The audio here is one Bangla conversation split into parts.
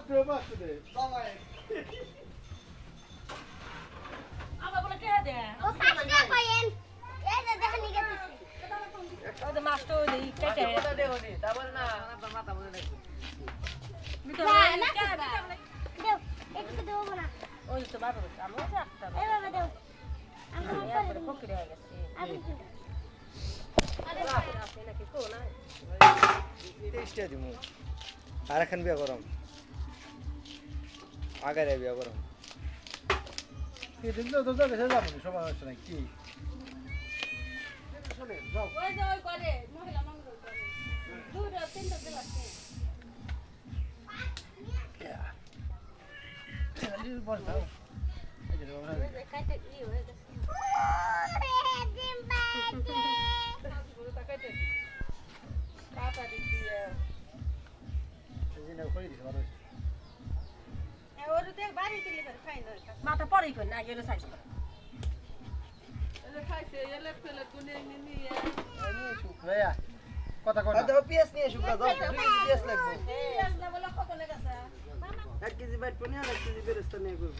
মাত্র দে সময় আমার বলে কে দে ও পাঁচটা কয়েন এই যে দেখনি গেছে ও যে মাস্টার ওই কেটে কথা দে ওনি তারপর না মাথা বলে নাকি ভিতরে না কে দেও একটু দেও না ওই তো বাবা আমি ওই একটা এই বাবা দেও আমি এরপরে ফকির হয়ে গেছে আমি আপনি নাকি কো না 23 টা দিমু আর এখন বিয়া করম আগারে বিয়া করম এদিন তো তো গেছে যাবো সবাই হচ্ছে না কি চলে যাও ওই যে ওই করে মহিলা মঙ্গল করে দুটো তিনটা দিল আছে খালি বল দাও এই যে বাবা কাটে ই হয়ে গেছে দিম বাজে কাটে কাটা দিয়ে এই যে করে দিছে ভালো ওর দেখ বাড়ি দিলে খাই না মাথা পড়েই কই না গেলে সাইজ খাইছে এলে ফেলে কোনে নিয়ে ভাইয়া কথা কথা দাও পিএস নিয়ে শুকা দাও পিএস লাগবে না বলে কত লেগেছে 1 কেজি বাইট পনি আর 1 কেজি বেরেস্তা নিয়ে করব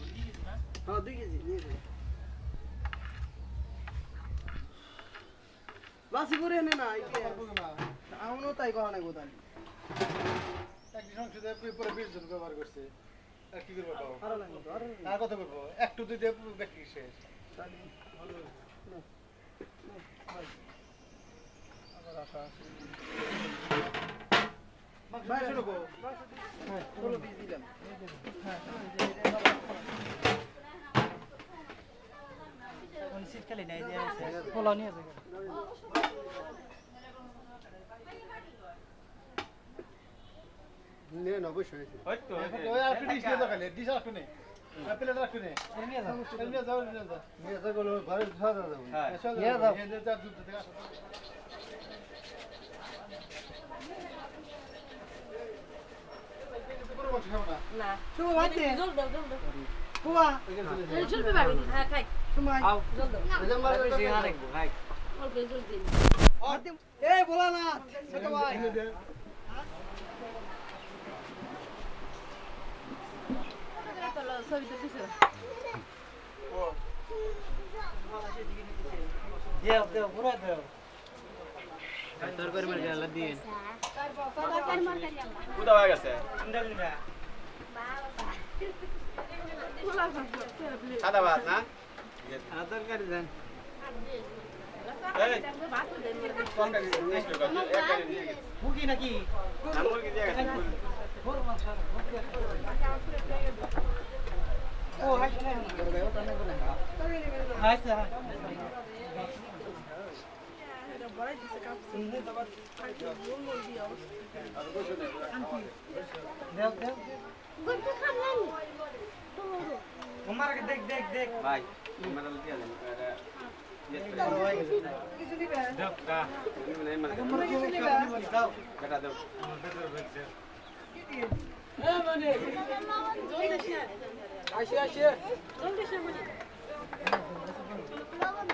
হ্যাঁ 2 কেজি নিয়ে যাও বাসি করে নে না ইকে আমনো তাই কহ না গোদান একটি সংসদে পরে 20 জন ব্যবহার করছে আর কি করব তাও আরো লাগবে আরো আর কত করব একটু দুই দিয়ে ব্যক্তি শেষ আবার আশা ভাই শুরু করো হ্যাঁ 16 পিস দিলাম কোন সিট খালি নাই যে পোলা নিয়ে যাবে নে না অবশ্যই হয়তো ওই আর একটু ডিশ দিয়ে দাও খালি ডিশ আর একটু নে প্লেট আর একটু নে নিয়ে যাও নিয়ে যাও নিয়ে যাও গুলো ঘরে খাওয়া দাও হ্যাঁ নিয়ে যাও নিয়ে যাও দুধ থেকে আসো পুরো বসে খাও না না শুভ ভাত দে জল দাও জল দাও কুয়া জলবি ভাবি হ্যাঁ খাই সময় জল দাও নাম্বার বেশি আরেকবো ভাই অল্প জল দিন এই বলা না ছোট ভাই ছবি তো দিছো দেও দেও পুরো দেও তরকারি মার গেল দিন তরকারি মরকারি আল্লাহ কুদা হয়ে গেছে চিন্তা করি না সাদা ভাত না তরকারি দেন এই তরকারি নেক্সট লোক একবারে দিয়ে গেছে মুখি নাকি নাম্বার কি দিয়ে গেছে ফোর মাস ও হাসি না হাসি দেও দেও গুড খাবেন তোমার দেখ দেখ দেখ ভাই মানে দিয়ে দেন দেও কা দাও কাটা দাও জলদি সে লবণ